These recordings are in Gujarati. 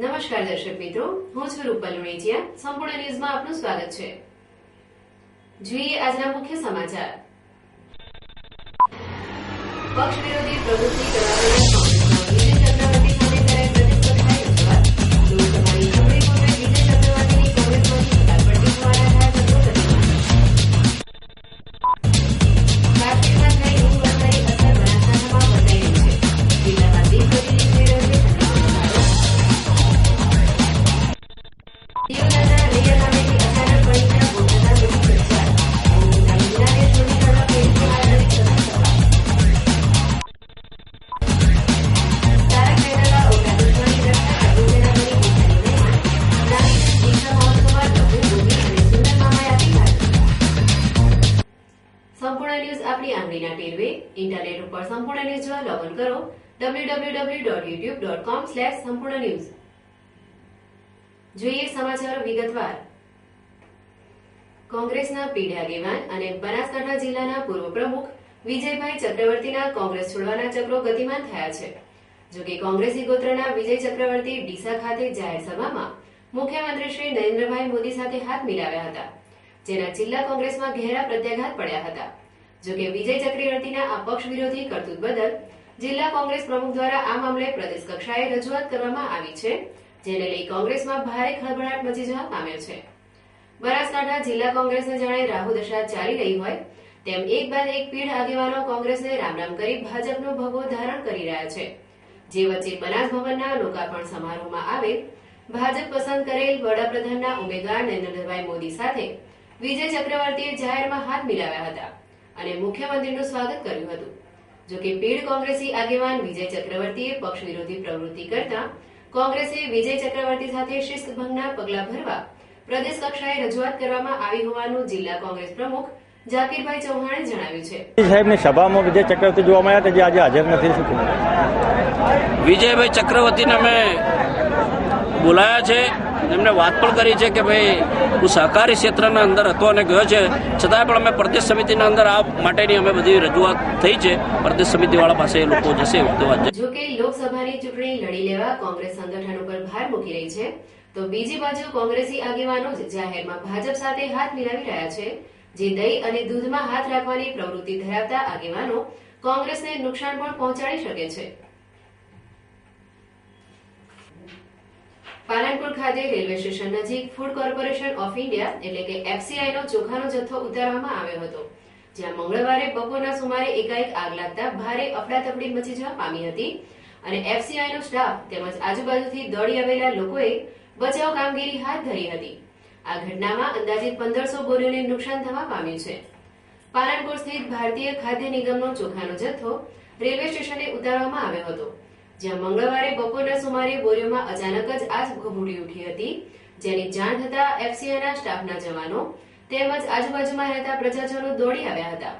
નમસ્કાર દર્શક મિત્રો, હું છું રૂપલ લુણીચિયા. સંપૂર્ણ ન્યૂઝમાં આપનું સ્વાગત છે. જોઈએ આજના મુખ્ય સમાચાર. પક્ષ વિરોધી પ્રવૃત્તિ કરવા ઇન્ટરનેટ ઉપર સંપૂર્ણ ન્યૂઝ જોવા લોગિન કરો www.youtube.com/સંપૂર્ણ. જોઈએ સમાચારો વિગતવાર. કોંગ્રેસના પીઢ આગેવાન અને બનાસકાંઠા જિલ્લાના પૂર્વ પ્રમુખ વિજયભાઈ ચક્રવર્તીના કોંગ્રેસ છોડવાના ચક્રો ગતિમાન થયા છે. જોકે કોંગ્રેસી ગોત્રના વિજય ચક્રવર્તી ડીસા ખાતે જાહેર સભામાં મુખ્યમંત્રી શ્રી નરેન્દ્રભાઈ મોદી સાથે હાથ મિલાવ્યા હતા, જેના જિલ્લા કોંગ્રેસમાં ઘેરા પ્રત્યાઘાત પડ્યા હતા. જોકે વિજય ચક્રવર્તીના આ પક્ષ વિરોધી કરતૂત બદલ જિલ્લા કોંગ્રેસ પ્રમુખ દ્વારા આ મામલે પ્રદેશ કક્ષાએ રજૂઆત કરવામાં આવી છે, જેને લઈ કોંગ્રેસમાં ભારે ખળભળાટ મચી જવા પામ્યો છે. બનાસકાંઠા જિલ્લા કોંગ્રેસને જાણે રાહુ દશા ચાલી રહી હોય તેમ એક બાદ એક પીઢ આગેવાનો કોંગ્રેસને રામરામ કરી ભાજપનો ભગવો ધારણ કરી રહ્યા છે. જે વચ્ચે બનાસ ભવનના લોકાર્પણ સમારોહમાં આવેલ ભાજપ પસંદ કરેલ વડાપ્રધાનના ઉમેદવાર નરેન્દ્રભાઈ મોદી સાથે વિજય ચક્રવર્તીએ જાહેરમાં હાથ મિલાવ્યા હતા અને મુખ્યમંત્રીનું સ્વાગત કર્યું હતું. જોકે પીઢ કોંગ્રેસી આગેવાન વિજય ચક્રવર્તીએ પક્ષ વિરોધી પ્રવૃત્તિ કરતા કોંગ્રેસે વિજય ચક્રવર્તી સાથે શિસ્તભંગના પગલાં ભરવા પ્રદેશ કક્ષાએ રજૂઆત કરવામાં આવી હોવાનું જિલ્લા કોંગ્રેસ પ્રમુખ જાકીરભાઈ ચૌહાણે જણાવ્યું છે. સાહેબની સભામાં વિજય ચક્રવર્તી જોવા મળ્યા હતા, જે આજે હાજર નથી. શું વિજયભાઈ ચક્રવર્તીને અમે બોલાયા છે, એમને વાત પણ કરી છે કે ભાઈ હું સહકારી ક્ષેત્રના અંદર હતો અને ગયો છે, છતાંય પણ અમે પ્રદેશ સમિતિના અંદર આ માટેની અમે બધી રજૂઆત થઈ છે. પ્રદેશ સમિતિવાળા પાસે એ લોકો જશે. જોકે લોકસભાની ચૂંટણી લડી લેવા કોંગ્રેસ સંગઠન ઉપર ભાર મૂકી રહી છે, તો બીજી બાજુ કોંગ્રેસી આગેવાનો જ જાહેરમાં ભાજપ સાથે હાથ મિલાવી રહ્યા છે. જે દહીં અને દૂધમાં હાથ રાખવાની પ્રવૃત્તિ ધરાવતા આગેવાનો કોંગ્રેસને નુકસાન પણ પહોંચાડી શકે છે. પાલનપુર ખાતે રેલવે સ્ટેશન નજીક ફૂડ કોર્પોરેશન ઓફ ઇન્ડિયા એટલે કે FCI નો ચોખાનો જથ્થો ઉતારવામાં આવ્યો હતો, જ્યાં મંગળવારે બપોરના સુમારે એકાએક આગ લાગતા ભારે અફડાતફડી મચી જવા પામી હતી અને FCI નો સ્ટાફ તેમજ આજુબાજુથી દોડી આવેલા લોકોએ બચાવ કામગીરી હાથ ધરી હતી. આ ઘટનામાં અંદાજિત 1500 બોરીઓને નુકસાન થવા પામ્યું છે. પાલનપુર સ્થિત ભારતીય ખાદ્ય નિગમનો ચોખાનો જથ્થો રેલવે સ્ટેશને ઉતારવામાં આવ્યો હતો, જ્યાં મંગળવારે બપોરના સુમારે બોરીઓમાં અચાનક જ આગ ભભૂકી ઉઠી હતી, જેની જાણ થતા FCIના સ્ટાફના જવાનો તેમજ આજુબાજુમાં રહેતા પ્રજાજનો દોડી આવ્યા હતા,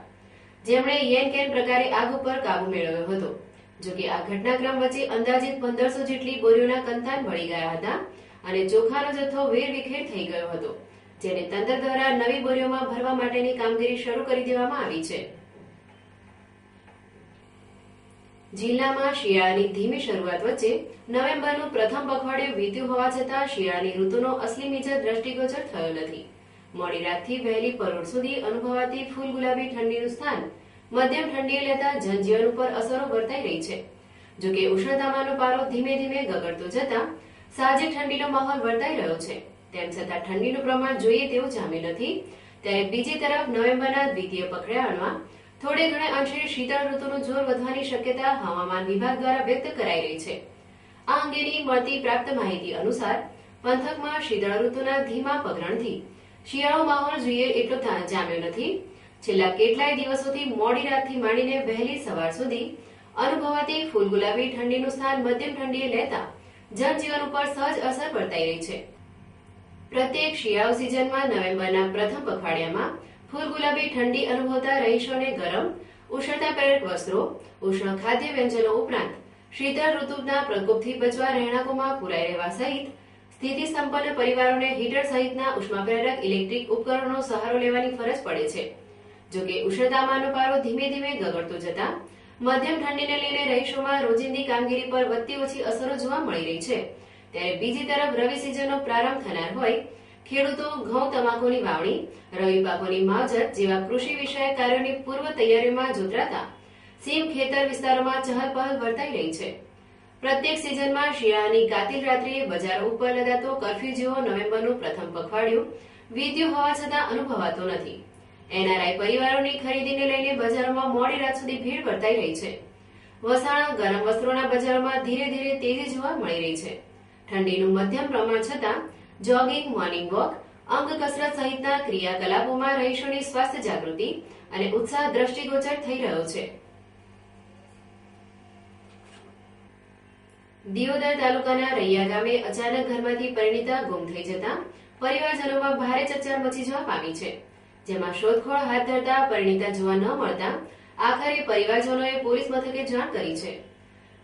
જેમણે યેન કેન પ્રકારે આગ ઉપર કાબુ મેળવ્યો હતો. જોકે આ ઘટનાક્રમ વચ્ચે અંદાજિત 1500 જેટલી બોરીઓના કંતાન બળી ગયા હતા અને ચોખાનો જથ્થો વેરવિખેર થઈ ગયો હતો, જેને તંત્ર દ્વારા નવી બોરીઓમાં ભરવા માટેની કામગીરી શરૂ કરી દેવામાં આવી છે. જિલ્લામાં શિયાળાની ધીમી શરૂઆત વચ્ચે નવેમ્બરનું પ્રથમ પખવાડિયું વીત્યું હોવા છતાં શિયાળાની ઋતુનો અસલી મિજાજ દ્રષ્ટિગોચર થયો નથી. મોડી રાતથી વહેલી પરોઢ સુધી અનુભવાતી ફૂલ ગુલાબી ઠંડીનું સ્થાન મધ્યમ ઠંડીએ લેતા જનજીવન ઉપર અસરો વર્તાઈ રહી છે. જોકે ઉષ્ણતામાનનો પારો ધીમે ધીમે ગગડતો જતા સાહજિક ઠંડીનો માહોલ વર્તાઈ રહ્યો છે. તેમ છતાં ઠંડીનું પ્રમાણ જોઈએ તેવું જામ્યું નથી. ત્યારે બીજી તરફ નવેમ્બરના દ્વિતીય પખવાડિયામાં થોડે ઘણે અંશે શીતળ ઋતુનું જોર વધવાની શક્યતા હવામાન વિભાગ દ્વારા વ્યક્ત કરાઈ રહી છે. આ અંગેની મળતી પ્રાપ્ત માહિતી અનુસાર પંથકમાં શીતળ ઋતુના ધીમા પગરણથી શિયાળો માહોલ જોઈએ એટલો જામ્યો નથી. છેલ્લા કેટલાય દિવસોથી મોડી રાતથી માંડીને વહેલી સવાર સુધી અનુભવાતી ફૂલ ગુલાબી ઠંડીનું સ્થાન મધ્યમ ઠંડીએ લેતા જનજીવન ઉપર સહજ અસર વર્તાઈ રહી છે. પ્રત્યેક શિયાળુ સિઝનમાં નવેમ્બરના પ્રથમ પખવાડિયામાં ફૂલ ગુલાબી ઠંડી અનુભવતા રહીશોને ગરમ ઉષ્ણતા પ્રેરક વસ્ત્રો, ઉષ્ણ ખાદ્ય વ્યંજનો ઉપરાંત શીતળ ઋતુના પ્રકોપથી બચવા રહેણાંકોમાં પુરાઈ રહેવા સહિત સ્થિતિ સંપન્ન પરિવારોને હીટર સહિતના ઉષ્મા પ્રેરક ઇલેક્ટ્રિક ઉપકરણોનો સહારો લેવાની ફરજ પડે છે. જોકે ઉષ્ણતામાનનો પારો ધીમે ધીમે ગગડતો જતા મધ્યમ ઠંડીને લઈને રહીશોમાં રોજિંદી કામગીરી પર વધતી ઓછી અસરો જોવા મળી રહી છે. ત્યારે બીજી તરફ રવિ સિઝનનો પ્રારંભ થનાર હોય ખેડૂતો ઘઉં તમાકુની વાવણી, રવિ પાકોની માવજત જેવા કૃષિ વિષયક કાર્યોની પૂર્વ તૈયારીમાં જોતરાતા સીમ ખેતર વિસ્તારોમાં ચહલપહલ વર્તાઈ રહી છે. પ્રત્યેક સિઝનમાં શિયાળાની કાતિલ રાત્રિએ બજારો ઉપર લગાતો કર્ફ્યુ જેવો નવેમ્બરનું પ્રથમ પખવાડિયું વીત્યું હોવા છતાં અનુભવાતો નથી. એનઆરઆઈ પરિવારોની ખરીદીને લઈને બજારોમાં મોડી રાત સુધી ભીડ વર્તાઈ રહી છે. વસાણા ગરમ વસ્ત્રોના બજારોમાં ધીરે ધીરે તેજી જોવા મળી રહી છે. ઠંડીનું મધ્યમ પ્રમાણ છતાં જોગિંગ, મોર્નિંગ વોક, અંગ કસરત સહિતના ક્રિયાકલાપોમાં રહીશોની સ્વાસ્થ્ય જાગૃતિ અને ઉત્સાહ દ્રષ્ટિગોચર થઈ રહ્યો છે. દિયોદર તાલુકાના રૈયા ગામે અચાનક ઘરમાંથી પરિણીતા ગુમ થઈ જતા પરિવારજનોમાં ભારે ચકચાર મચી જવા પામી છે. જેમાં શોધખોળ હાથ ધરતા પરિણીતા જોવા ન મળતા આખરે પરિવારજનોએ પોલીસ મથકે જાણ કરી છે.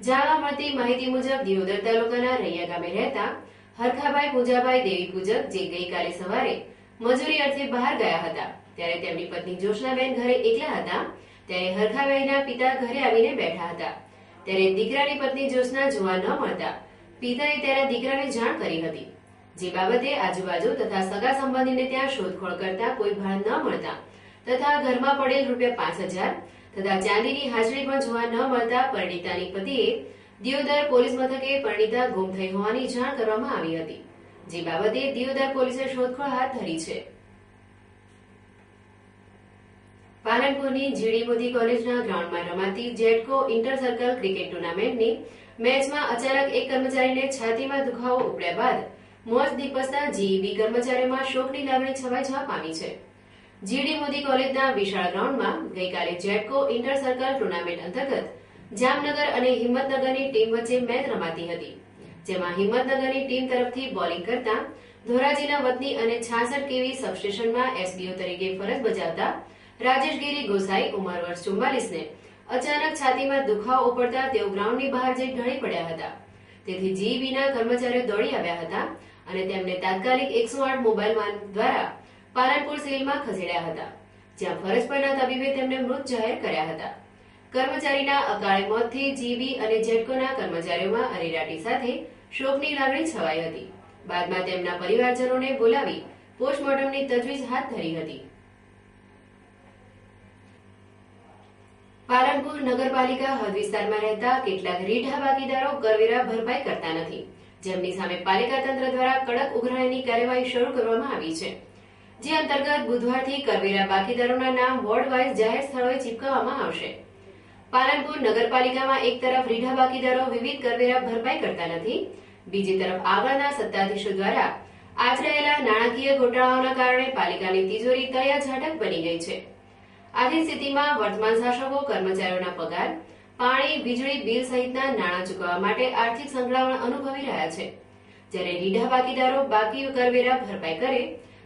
જાણવા મળતી માહિતી મુજબ દિયોદર તાલુકાના રૈયા ગામે રહેતા હરખાભાઈ પૂજાભાઈ દેવી પૂજક જે ગઈકાલે સવારે મજૂરી અર્થે બહાર ગયા હતા ત્યારે તેમની પત્ની જોશનાબેન ઘરે એકલા હતા ત્યારે હરખાભાઈના પિતા ઘરે આવીને બેઠા હતા ત્યારે દીકરાની પત્ની જોશના જોવા ન મળતા પિતાએ તેના દીકરાને જાણ કરી હતી. જે બાબતે આજુબાજુ તથા સગા સંબંધીને ત્યાં શોધખોળ કરતા કોઈ ભાન ન મળતા તથા ઘરમાં પડેલ ₹5,000 તથા ચાંદીની હાજરી પણ જોવા ન મળતા પરિણીતાની પતિએ દિયોદર પોલીસ મથકે પરિણીતા ગુમ થઈ હોવાની જાણ કરવામાં આવી હતી. જે બાબતે દિયોદર પોલીસે શોધખોળ હાથ ધરી છે. પાલનપુરની જીડી મોદી કોલેજના ગ્રાઉન્ડમાં રમાતી જેટકો ઇન્ટર સર્કલ ક્રિકેટ ટુર્નામેન્ટની મેચમાં અચાનક એક કર્મચારીને છાતીમાં દુખાવો ઉપડ્યા બાદ મોત નીપજતા જીઈબી કર્મચારીઓમાં શોકની લાગણી છવાઈ જવા પામી છે. જીડી મોદી કોલેજના વિશાળ ગ્રાઉન્ડમાં ગઈકાલે જેટકો ઇન્ટર સર્કલ ટુર્નામેન્ટ અંતર્ગત જામનગર અને હિંમતનગરની ટીમ વચ્ચે મેચ રમાતી હતી. જેમાં હિંમતનગરની ટીમ તરફથી બોલિંગ કરતા ધોરાજીના વતની અને 66 કેવી સબસ્ટેશનમાં એસબીઓ તરીકે ફરજ બજાવતા રાજેશગીરી ગોસાઈ ઉંમર વર્ષ 44 ને અચાનક છાતીમાં દુખાવો ઉપડતા તેઓ ગ્રાઉન્ડની બહાર જઈ ઢળી પડ્યા હતા. તેથી જીઈબીના કર્મચારીઓ દોડી આવ્યા હતા અને તેમને તાત્કાલિક 108 મોબાઈલ વાન દ્વારા પાલનપુર સિવિલમાં ખસેડ્યા હતા, જ્યાં ફરજ પરના તબીબે તેમને મૃત જાહેર કર્યા હતા. કર્મચારીના અકાળે મોતથી જીઈબી અને જેટકોના કર્મચારીઓમાં અરેરાટી સાથે શોકની લાગણી છવાઈ હતી. બાદમાં તેમના પરિવારજનોને બોલાવી પોસ્ટમોર્ટમની તજવીજ હાથ ધરી હતી. પાલનપુર નગરપાલિકા હદ વિસ્તારમાં રહેતા કેટલાક રીઢા બાકીદારો કરવેરા ભરપાઈ કરતા નથી, જેમની સામે પાલિકા તંત્ર દ્વારા કડક ઉઘરાણીની કાર્યવાહી શરૂ કરવામાં આવી છે. જે અંતર્ગત બુધવારથી કરવેરા બાકીદારોના નામ વોર્ડ વાઇઝ જાહેર સ્થળોએ ચીપકાવવામાં આવશે. પાલનપુર નગરપાલિકામાં એક તરફ રીઢા બાકીદારો વિવિધ કરવેરા ભરપાઈ કરતા નથી, બીજી તરફ આગળના સત્તાધીશો દ્વારા આચરાયેલા નાણાકીય ગોટાળાઓના કારણે પાલિકાની તિજોરી તળિયા ઝાટક બની ગઈ છે. આથી સ્થિતિમાં વર્તમાન શાસકો કર્મચારીઓના પગાર, પાણી, વીજળી બિલ સહિતના નાણાં ચૂકવવા માટે આર્થિક સંકળામણ અનુભવી રહ્યા છે. જ્યારે રીઢા બાકીદારો બાકી કરવેરા ભરપાઈ કરે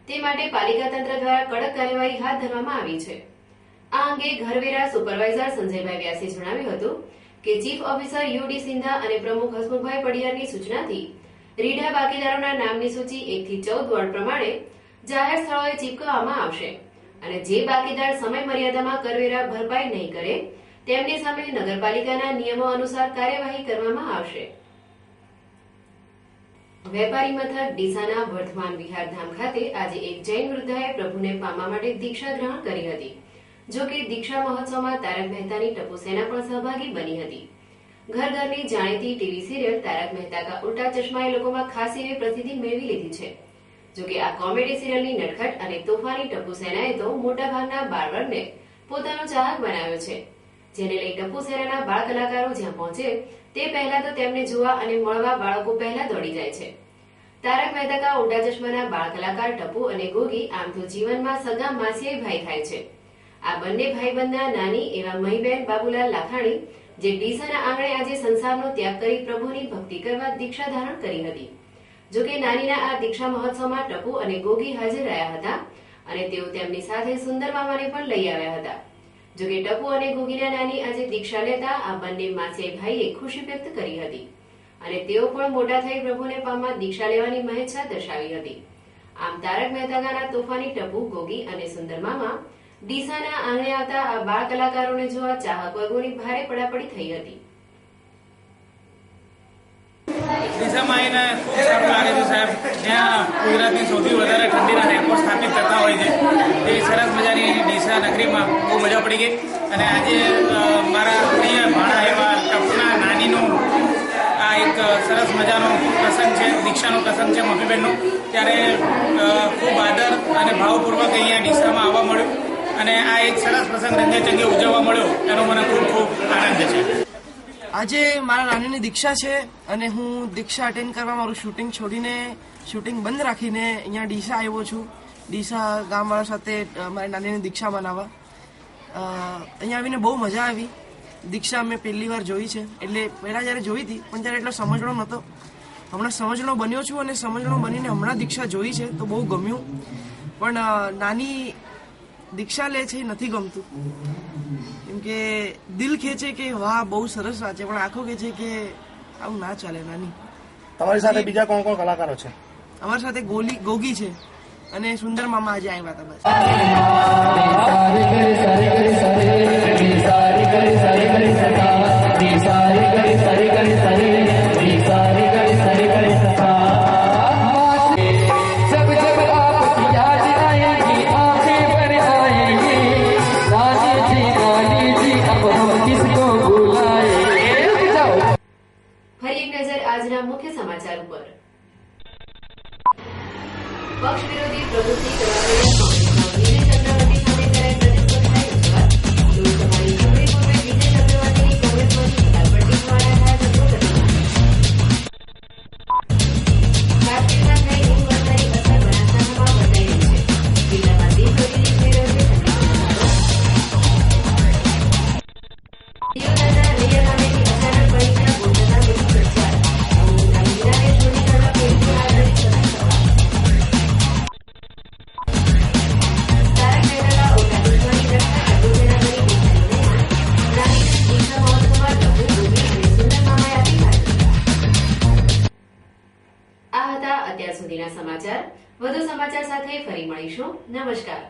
તે માટે પાલિકા તંત્ર દ્વારા કડક કાર્યવાહી હાથ ધરવામાં આવી છે. આ અંગે ઘરવેરા સુપરવાઇઝર સંજયભાઈ વ્યાસે જણાવ્યું હતું કે ચીફ ઓફિસર યુડી સિંધા અને પ્રમુખ હસમુખભાઈ પડિયારની સૂચનાથી રીઢા બાકીદારોના નામની સૂચિ 1 થી 14 વોર્ડ પ્રમાણે જાહેર સ્થળોએ ચીપકાવવામાં આવશે અને જે બાકીદાર સમય મર્યાદામાં કરવેરા ભરપાઈ નહીં કરે તેમની સામે નગરપાલિકાના નિયમો અનુસાર કાર્યવાહી કરવામાં આવશે. વેપારી મથક ડીસાના વર્ધમાન વિહારધામ ખાતે આજે એક જૈન વૃદ્ધાએ પ્રભુને પામવા માટે દીક્ષા ગ્રહણ કરી હતી. જો કે દીક્ષા મહોત્સવમાં તારક મહેતાની ટપુ સેના પણ સહભાગી બની હતી. ઘર ઘરની જાણીતી ટીવી સિરિયલ તારક મહેતા કા ઉલ્ટા ચશ્માએ લોકોમાં ખાસ એવી પ્રસિદ્ધિ મેળવી લીધી છે. જો કે આ કોમેડી સિરિયલની નટખટ અને તોફાની ટપુ સેનાએ તો મોટાભાગના બાળવર્ગને પોતાનો ચાહક બનાવ્યો છે, જેને લઈ ટપુ સેનાના બાળ કલાકારો જ્યાં પહોંચે તે પહેલા તો તેમને જોવા અને મળવા બાળકો પહેલા દોડી જાય છે. તારક મહેતા કા ઉલ્ટા ચશ્માના બાળ કલાકાર ટપુ અને ગોગી આમ તો જીવનમાં સગા માસીયાઈ ભાઈ થાય છે. આ બંને ભાઈબંધના નાની એવા મહીબેન બાબુલાલ લાખાણી જે ડીસાના આંગણે આજે સંસારનો ત્યાગ કરી પ્રભુની ભક્તિ કરવા દીક્ષા ધારણ કરી હતી. જો કે નાનીના આ દીક્ષા મહોત્સવમાં ટપુ અને ગોગી હાજર રહ્યા હતા અને તેઓ તેમની સાથે સુંદર મામાને પણ લઈ આવ્યા હતા. જો કે ટપુ અને ગોગીના નાની આજે દીક્ષા લેતા આ બંને માસીયાઈ ભાઈએ ખુશી વ્યક્ત કરી હતી અને તેઓ પણ મોટા થઈ પ્રભુને પામવા દીક્ષા લેવાની મહેચ્છા દર્શાવી હતી. આમ તારક મહેતાના તોફાની ટપુ, ગોગી અને સુંદર મામા ડીસાના આંગણે આવતા આ બાળ કલાકારોને જોવા ચાહક વર્ગોની ભારે પડાપડી થઈ હતી. ડીસામાં આવીને ખૂબ સારું લાગે છે સાહેબ. ત્યાં ગુજરાતની સૌથી વધારે ઠંડીના રેકોર્ડ સ્થાપિત થતા હોય છે. એવી સરસ મજાની અહીં ડીસા નગરીમાં બહુ મજા પડી ગઈ. અને આજે મારા પ્રિય ભાણા એવા ટપના નાનીનું આ એક સરસ મજાનો પ્રસંગ છે, દીક્ષાનો પ્રસંગ છે મમ્મીબેનનો. ત્યારે ખૂબ આદર અને ભાવપૂર્વક અહીંયા ડીસામાં આવવા મળ્યું અને આ એક સરસ પ્રસંગ રંગેચંગે ઉજવવા મળ્યો એનો મને ખૂબ ખૂબ આનંદ છે. આજે મારા નાનીની દીક્ષા છે અને હું દીક્ષા અટેન્ડ કરવા મારું શૂટિંગ છોડીને શૂટિંગ બંધ રાખીને અહીંયા ડીસા આવ્યો છું. ડીસા ગામવાળા સાથે મારી નાનીની દીક્ષા મનાવવા અહીંયા આવીને બહુ મજા આવી. દીક્ષા મેં પહેલી વાર જોઈ છે, એટલે પહેલાં જ્યારે જોઈ હતી પણ ત્યારે એટલો સમજણો નહોતો. હમણાં સમજણો બન્યો છું અને સમજણો બનીને હમણાં દીક્ષા જોઈ છે તો બહુ ગમ્યું. પણ નાની દીક્ષા લે છે એ નથી ગમતું, કેમ કે દિલ ખેંચે કે વાહ બહુ સરસ વાત છે, પણ આંખો કહે છે કે આવું ના ચાલે. નાની તમારી સાથે બીજા કોણ કોણ કલાકારો છે? અમારી સાથે ગોગી છે અને સુંદર મામા આજે આવ્યા હતા. ફરી એક નજર આજના મુખ્ય સમાચાર ઉપર. પક્ષ વિરોધી પ્રવૃત્તિ કરવા કોંગ્રેસના વિજય ચક્રવર્તી સામે કરાઈ પ્રતિસ્પર્ધાની રજૂઆત. લોકસભાની ચૂંટણી પૂર્વે વિજય ચક્રવર્તીની કોંગ્રેસમાંથી હકાલપટ્ટી થવાના થયા સંશોધનો. કાશ્મીરમાં થઈ હિમવર્ષાની અસર બનાસકાંઠામાં વર્તાઈ રહી છે. જિલ્લામાં દિનપ્રતિદિન થઈ રહ્યો છે ઠંડીનો પારો. દિયોદરના રૈયા ગામેથી અચાનક પરીક્ષા બોલતા વધુ પ્રચાર. અમુકના મહિલાને ચોરી કરવા પેટથી આધારિત સલાહ સવાલ. તારક મહેતાના ઉલ્ટા ચશ્માની રક્ષા ટપુસેના બની દેખાયું મહેમાન. નાનીને દીક્ષા મહોત્સવમાં ટપુ, ગોગી અને સુંદર મામાએ આપી હાજરી. આ હતા અત્યાર સુધીના સમાચાર. વધુ સમાચાર સાથે ફરી મળીશું. નમસ્કાર.